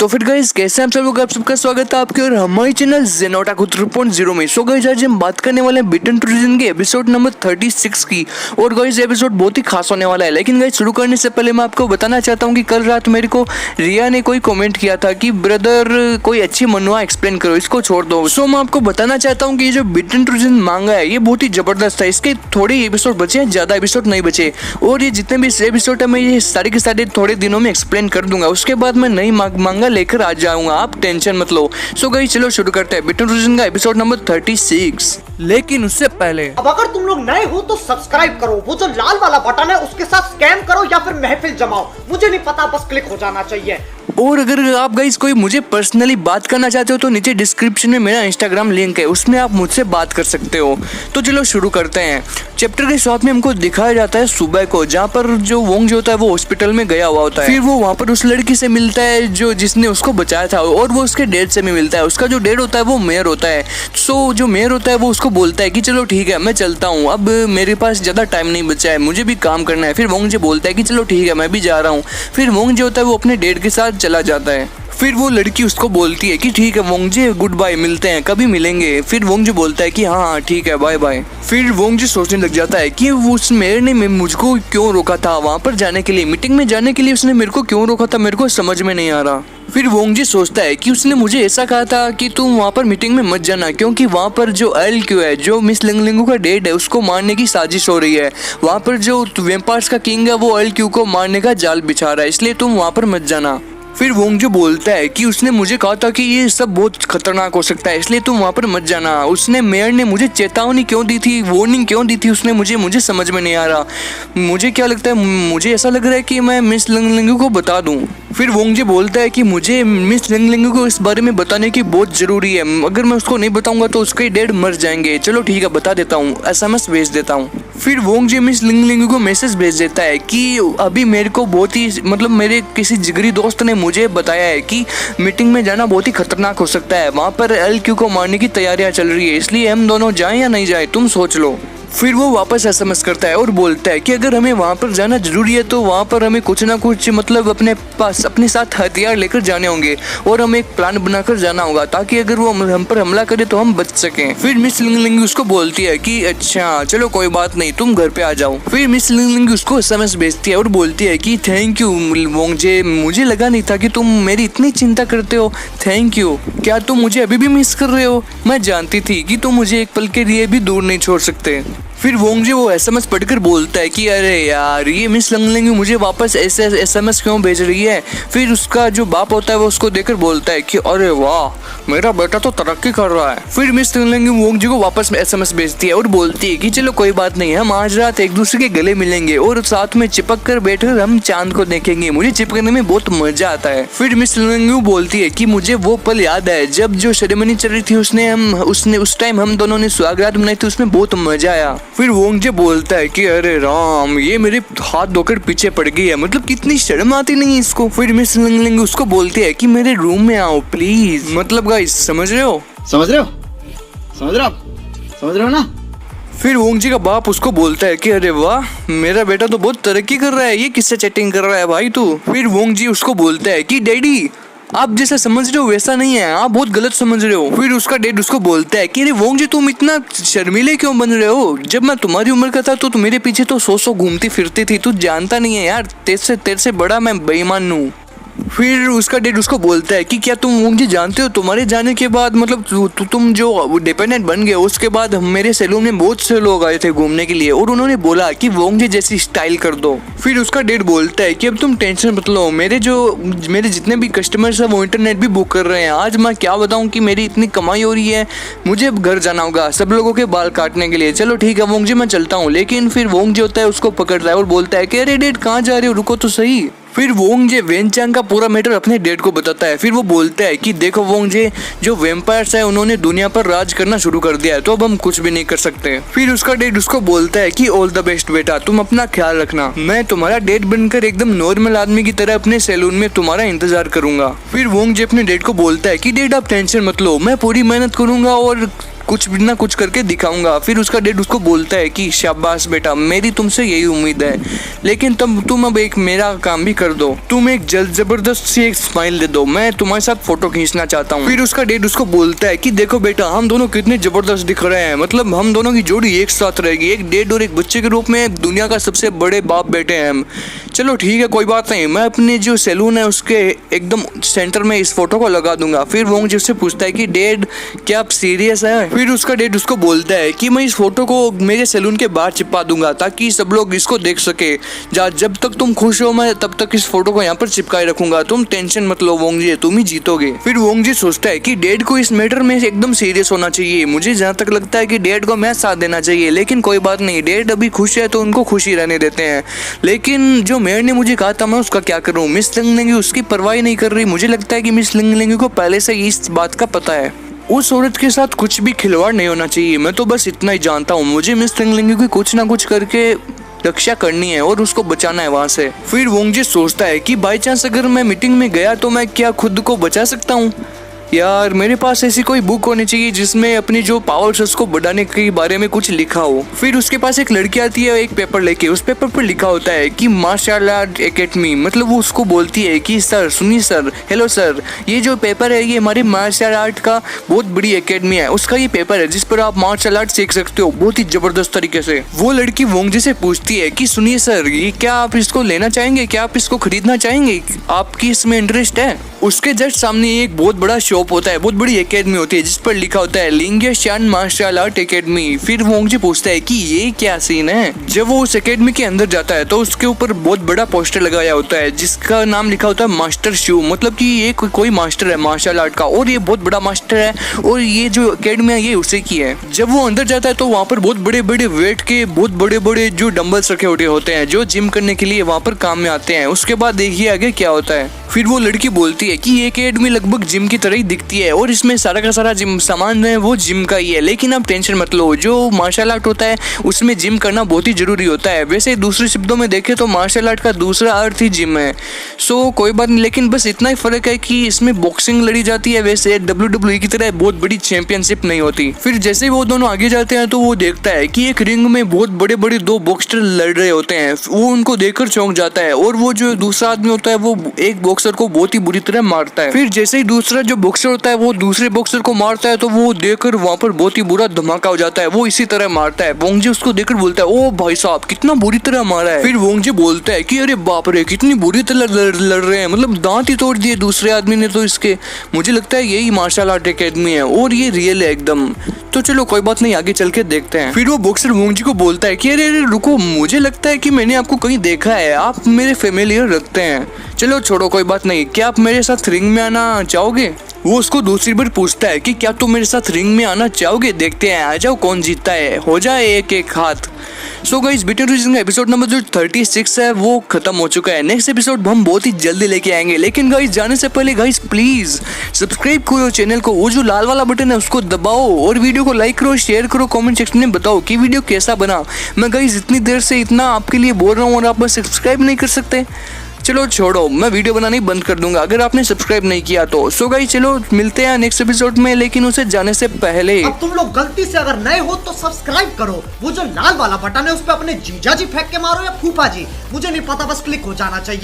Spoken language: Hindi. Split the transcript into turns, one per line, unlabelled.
तो फिर गाइस कैसे आप सब लोग, आप सबका स्वागत है आपके और हमारे चैनल ज़ेनोटाकू 3.0 में। सो गाइस आज हम बात करने वाले हैं बिटन टू रीजन के एपिसोड नंबर 36 की। और गाइस एपिसोड बहुत ही खास होने वाला है। लेकिन गाइस शुरू करने से पहले मैं आपको बताना चाहता हूँ कि कल रात मेरे को रिया ने कोई कमेंट किया था कि ब्रदर कोई अच्छी मनुआ एक्सप्लेन करो, इसको छोड़ दो। सो मैं आपको बताना चाहता हूँ कि ये जो बिटन टू रीजन मांगा है ये बहुत ही जबरदस्त है। इसके थोड़े एपिसोड बचे हैं, ज्यादा एपिसोड नहीं बचे। और ये जितने भी एपिसोड है मैं ये सारे के सारे थोड़े दिनों में एक्सप्लेन कर दूंगा। उसके बाद मैं नई मांगा लेकर आ जाऊंगा, आप टेंशन मत लो। सो गाइस चलो शुरू करते हैं बिटन टू रीजन का एपिसोड नंबर 36। लेकिन उससे पहले
अब अगर तुम लोग नए हो तो सब्सक्राइब करो, वो जो लाल वाला बटन है उसके साथ स्कैम करो या फिर महफिल जमाओ, मुझे नहीं पता, बस क्लिक हो जाना चाहिए।
और अगर आप गाइस कोई मुझे पर्सनली बात करना चाहते हो तो नीचे डिस्क्रिप्शन में मेरा इंस्टाग्राम लिंक है, उसमें आप मुझसे बात कर सकते हो। तो चलो शुरू करते हैं। चैप्टर के साथ में हमको दिखाया जाता है सुबह को, जहाँ पर जो वोंग जो होता है वो हॉस्पिटल में गया हुआ होता है। फिर वो वहाँ पर उस लड़की से मिलता है जो जिसने उसको बचाया था, और वो उसके डैड से भी मिलता है। उसका जो डैड होता है वो मेयर होता है। सो जो मेयर होता है वो उसको बोलता है कि चलो ठीक है मैं चलता हूँ, अब मेरे पास ज़्यादा टाइम नहीं बचा है, मुझे भी काम करना है। फिर वोंग जो बोलता है कि चलो ठीक है मैं भी जा रहा हूँ। फिर वोंग जो होता है वो अपने डैड के साथ चला जाता है। फिर वो लड़की उसको बोलती है कि ठीक है वोंगजे गुड बाय, मिलते हैं, कभी मिलेंगे। फिर वोंगजे बोलता है कि हाँ ठीक है बाय बाय। फिर वोंगजे सोचने लग जाता है कि उस मेयर ने मुझको क्यों रोका था वहाँ पर जाने के लिए, मीटिंग में जाने के लिए उसने मेरे को क्यों रोका था, मेरे को समझ में नहीं आ रहा। फिर वोंगजे सोचता है कि उसने मुझे ऐसा कहा था कि तुम वहाँ पर मीटिंग में मत जाना, क्योंकि वहाँ पर जो LQ है, जो मिस लिंगलिंगू का डेड है, उसको मारने की साजिश हो रही है। वहाँ पर जो वैम्पायर्स का किंग है वो LQ को मारने का जाल बिछा रहा है, इसलिए तुम वहाँ पर मत जाना। फिर वोंग जो बोलता है कि उसने मुझे कहा था कि ये सब बहुत खतरनाक हो सकता है, इसलिए तुम वहाँ पर मत जाना। उसने मेयर ने मुझे चेतावनी क्यों दी थी, वार्निंग क्यों दी थी उसने मुझे समझ में नहीं आ रहा। मुझे क्या लगता है, मुझे ऐसा लग रहा है कि मैं मिस लिंगलिंगू को बता दूँ। फिर वोंग जो बोलता है कि मुझे मिस लिंगलिंगू को इस बारे में बताने की बहुत ज़रूरी है, अगर मैं उसको नहीं बताऊंगा तो उसके डैड मर जाएंगे। चलो ठीक है बता देता हूँ, SMS भेज देता हूँ। फिर वोंग जे मिस लिंगलिंगू को मैसेज भेज देता है कि अभी मेरे को बहुत ही मेरे किसी जिगरी दोस्त ने मुझे बताया है कि मीटिंग में जाना बहुत ही खतरनाक हो सकता है, वहाँ पर LQ को मारने की तैयारियां चल रही है, इसलिए हम दोनों जाएं या नहीं जाएं तुम सोच लो। फिर वो वापस SMS करता है और बोलता है कि अगर हमें वहाँ पर जाना जरूरी है तो वहाँ पर हमें कुछ ना कुछ अपने पास अपने साथ हथियार लेकर जाने होंगे, और हमें एक प्लान बनाकर जाना होगा ताकि अगर वो हम पर हमला करे तो हम बच सकें। फिर मिस लिंगलिंग उसको बोलती है कि अच्छा चलो कोई बात नहीं, तुम घर पे आ जाओ। फिर मिस लिंगलिंग उसको SMS भेजती है और बोलती है कि थैंक यू वोंगजे, मुझे लगा नहीं था कि तुम मेरी इतनी चिंता करते हो, थैंक यू। क्या तुम मुझे अभी भी मिस कर रहे हो? मैं जानती थी कि तुम मुझे एक पल के लिए भी दूर नहीं छोड़ सकते। फिर वोंगजे वो SMS पढ़कर बोलता है कि अरे यार ये मिस लिंगलिंग मुझे वापस ऐसे SMS क्यों भेज रही है। फिर उसका जो बाप होता है वो उसको देखकर बोलता है कि अरे वाह मेरा बेटा तो तरक्की कर रहा है। फिर मिस लिंगलिंग वोंगजे को वापस SMS भेजती है और बोलती है कि चलो कोई बात नहीं, हम आज रात एक दूसरे के गले मिलेंगे और साथ में चिपक कर बैठकर हम चांद को देखेंगे, मुझे चिपकने में बहुत मजा आता है। फिर मिस लिंगलिंग बोलती है कि मुझे वो पल याद है जब जो सेरेमनी चल रही थी उस टाइम हम दोनों ने सुहागरात मनाई थी, उसमें बहुत मजा आया। फिर वोंगजे बोलता है कि अरे राम ये मेरे हाथ धोकर पीछे पड़ गई है, कितनी शर्म आती नहीं इसको। फिर मिस लिंगलिंग उसको बोलती है कि मेरे रूम में आओ प्लीज। गाइस समझ रहे हो ना। फिर वोंगजे का बाप उसको बोलता है कि अरे वाह मेरा बेटा तो बहुत तरक्की कर रहा है, ये किससे चैटिंग कर रहा है भाई तू। फिर वोंगजे उसको बोलता है कि डैडी आप जैसा समझ रहे हो वैसा नहीं है, आप बहुत गलत समझ रहे हो। फिर उसका डैड उसको बोलता है कि अरे वोंगजे तुम इतना शर्मीले क्यों बन रहे हो, जब मैं तुम्हारी उम्र का था तो मेरे पीछे तो सौ घूमती फिरती थी, तू जानता नहीं है यार, तेरे से बड़ा मैं बेईमान हूँ। फिर उसका डैड उसको बोलता है कि क्या तुम वोंगजे जानते हो तुम्हारे जाने के बाद तुम जो डिपेंडेंट बन गए उसके बाद मेरे सैलून में बहुत से लोग आए थे घूमने के लिए और उन्होंने बोला कि वोंगजे जैसी स्टाइल कर दो। फिर उसका डैड बोलता है कि अब तुम टेंशन मत लो, मेरे जितने भी कस्टमर्स हैं वो इंटरनेट भी बुक कर रहे हैं। आज मैं क्या बताऊं कि मेरी इतनी कमाई हो रही है, मुझे अब घर जाना होगा सब लोगों के बाल काटने के लिए। चलो ठीक है वोंगजे मैं चलता हूँ। लेकिन फिर वोंगजे होता है उसको पकड़ रहा है और बोलता है कि अरे डैड कहाँ जा रहे हो, रुको तो सही। फिर वोंगजे वेनचांग का पूरा मैटर अपने डैड को बताता है। फिर वो बोलता है कि देखो वोंगजे जो वैम्पायर्स है उन्होंने दुनिया पर राज करना शुरू कर दिया है, तो अब हम कुछ भी नहीं कर सकते। फिर उसका डैड उसको बोलता है कि ऑल द बेस्ट बेटा, तुम अपना ख्याल रखना, मैं तुम्हारा डैड बनकर एकदम नॉर्मल आदमी की तरह अपने सैलून में तुम्हारा इंतजार करूंगा। फिर वोंगजे अपने डैड को बोलता है कि डैड आप टेंशन मत लो, मैं पूरी मेहनत करूंगा और कुछ भी ना कुछ करके दिखाऊंगा। फिर उसका डैड उसको बोलता है कि शाबाश बेटा, मेरी तुमसे यही उम्मीद है, लेकिन तब तुम अब एक मेरा काम भी कर दो, तुम एक जबरदस्त सी एक स्माइल दे दो, मैं तुम्हारे साथ फोटो खींचना चाहता हूँ। फिर उसका डैड उसको बोलता है कि देखो बेटा, हम दोनों कितने जबरदस्त दिख रहे हैं, मतलब हम दोनों की जोड़ी एक साथ रहेगी, एक डैड और एक बच्चे के रूप में दुनिया का सबसे बड़े बाप बेटे हैं हम। चलो ठीक है, कोई बात नहीं, मैं अपने जो सैलून है उसके एकदम सेंटर में इस फोटो को लगा दूंगा। फिर वोंग जी उससे पूछता है कि डैड क्या आप सीरियस है? फिर उसका डैड उसको बोलता है कि मैं इस फोटो को मेरे सैलून के बाहर चिपका दूंगा ताकि सब लोग इसको देख सके। जब तक तुम खुश हो मैं तब तक इस फोटो को यहाँ पर चिपकाए रखूंगा, तुम टेंशन मत लो वोंग जी, तुम ही जीतोगे। फिर वोंग जी सोचता है कि डैड को इस मैटर में एकदम सीरियस होना चाहिए, मुझे जहाँ तक लगता है कि डैड को मैं साथ देना चाहिए, लेकिन कोई बात नहीं, डैड अभी खुश है तो उनको खुशी रहने देते हैं। लेकिन जो मेयर ने मुझे कहा था मैं उसका क्या करूँ? मिस लिंगलिंग उसकी परवाह नहीं कर रही, मुझे लगता है कि मिस लिंगलिंग को पहले से इस बात का पता है, उस औरत के साथ कुछ भी खिलवाड़ नहीं होना चाहिए। मैं तो बस इतना ही जानता हूँ, मुझे मिस लिंगलिंग की कुछ ना कुछ करके रक्षा करनी है और उसको बचाना है वहाँ से। फिर वोंग जी सोचता है कि बाई चांस अगर मैं मीटिंग में गया तो मैं क्या खुद को बचा सकता हूँ? यार मेरे पास ऐसी कोई बुक होनी चाहिए जिसमें अपनी जो पावर्स उसको बढ़ाने के बारे में कुछ लिखा हो। फिर उसके पास एक लड़की आती है एक पेपर लेके, उस पेपर पर लिखा होता है कि मार्शल आर्ट एकेडमी, मतलब वो उसको बोलती है कि सर सुनिए सर, हेलो सर, ये जो पेपर है ये हमारे मार्शल आर्ट का बहुत बड़ी एकेडमी है, उसका ये पेपर है जिस पर आप मार्शल आर्ट सीख सकते हो बहुत ही जबरदस्त तरीके से। वो लड़की वोंग जी से पूछती है कि सुनिए सर, ये क्या आप इसको लेना चाहेंगे, क्या आप इसको खरीदना चाहेंगे, आपकी इसमें इंटरेस्ट है? उसके जस्ट सामने एक बहुत बड़ा शॉप होता है, बहुत बड़ी एकेडमी होती है जिस पर लिखा होता है लिंगेशान मार्शल आर्ट एकेडमी। फिर वोंग जी पूछता है कि ये क्या सीन है? जब वो उस एकेडमी के अंदर जाता है तो उसके ऊपर बहुत बड़ा पोस्टर लगाया होता है जिसका नाम लिखा होता है मास्टर शू, मतलब कि ये कोई मास्टर है मार्शल आर्ट का और ये बहुत बड़ा मास्टर है और ये जो एकेडमी है ये उसी की है। जब वो अंदर जाता है तो वहाँ पर बहुत बड़े बड़े वेट के बहुत बड़े बड़े जो डंबल्स रखे होते हैं जो जिम करने के लिए वहाँ पर काम में आते हैं। उसके बाद देखिए आगे क्या होता है। फिर वो लड़की बोलती है कि ये एकेडमी लगभग जिम की तरह ही दिखती है और इसमें सारा का सारा जिम सामान है वो जिम का ही है, लेकिन आप टेंशन मत लो, जो मार्शल आर्ट होता है उसमें जिम करना बहुत ही जरूरी होता है। वैसे दूसरे शब्दों में देखें तो मार्शल आर्ट का दूसरा अर्थ ही जिम है। सो कोई बात नहीं, लेकिन बस इतना ही फर्क है कि इसमें बॉक्सिंग लड़ी जाती है, वैसे WWE की तरह बहुत बड़ी चैंपियनशिप नहीं होती। फिर जैसे वो दोनों आगे जाते हैं तो वो देखता है कि एक रिंग में बहुत बड़े बड़े दो बॉक्सर लड़ रहे होते हैं, वो उनको देखकर चौंक जाता है और वो जो दूसरा आदमी होता है वो एक बॉक्सर को बहुत ही बुरी तरह मारता है। फिर जैसे ही दूसरा जो बॉक्सर होता है वो दूसरे बॉक्सर को मारता है तो वो देखकर वहाँ पर बहुत ही बुरा धमाका हो जाता है, वो इसी तरह मारता है। वोंग जी उसको देखकर बोलता है ओ भाई साहब कितना बुरी तरह मारा है। फिर वोंग जी बोलता है कि अरे बाप रे कितनी बुरी तरह लड़ रहे हैं, मतलब दांत ही तोड़ दिए दूसरे आदमी ने तो इसके। मुझे लगता है यही मार्शल आर्ट एकेडमी है और ये रियल है एकदम। तो चलो कोई बात नहीं, आगे चल के देखते हैं। फिर वो बॉक्सर वोंग जी को बोलता है कि अरे अरे रुको, मुझे लगता है कि मैंने आपको कहीं देखा है, आप मेरे फेमिलियर लगते हैं। चलो छोड़ो कोई बात नहीं, क्या आप मेरे साथ रिंग में आना चाहोगे? वो उसको दूसरी बार पूछता है कि क्या तुम मेरे साथ रिंग में आना चाहोगे? देखते हैं आ जाओ कौन जीतता है, हो जाए एक एक हाथ। सो गाइस बिटवीन रीजन का एपिसोड नंबर जो 36 है वो खत्म हो चुका है। नेक्स्ट एपिसोड हम बहुत ही जल्दी लेके आएंगे, लेकिन गाइस जाने से पहले गाइस प्लीज सब्सक्राइब करो चैनल को, वो जो लाल वाला बटन है उसको दबाओ और वीडियो को लाइक करो, शेयर करो, कमेंट सेक्शन में बताओ कि वीडियो कैसा बना। मैं गाइस इतनी देर से इतना आपके लिए बोल रहा हूँ और आप बस सब्सक्राइब नहीं कर सकते। चलो छोड़ो, मैं वीडियो बनाना ही बंद कर दूंगा अगर आपने सब्सक्राइब नहीं किया तो। सो गाइस चलो मिलते हैं नेक्स्ट एपिसोड में, लेकिन उसे जाने से पहले
अब तुम लोग गलती से अगर नए हो तो सब्सक्राइब करो, वो जो लाल वाला बटन है उस पर अपने जीजा जी फेंक के मारो या फूफा जी, मुझे नहीं पता, बस क्लिक हो जाना चाहिए।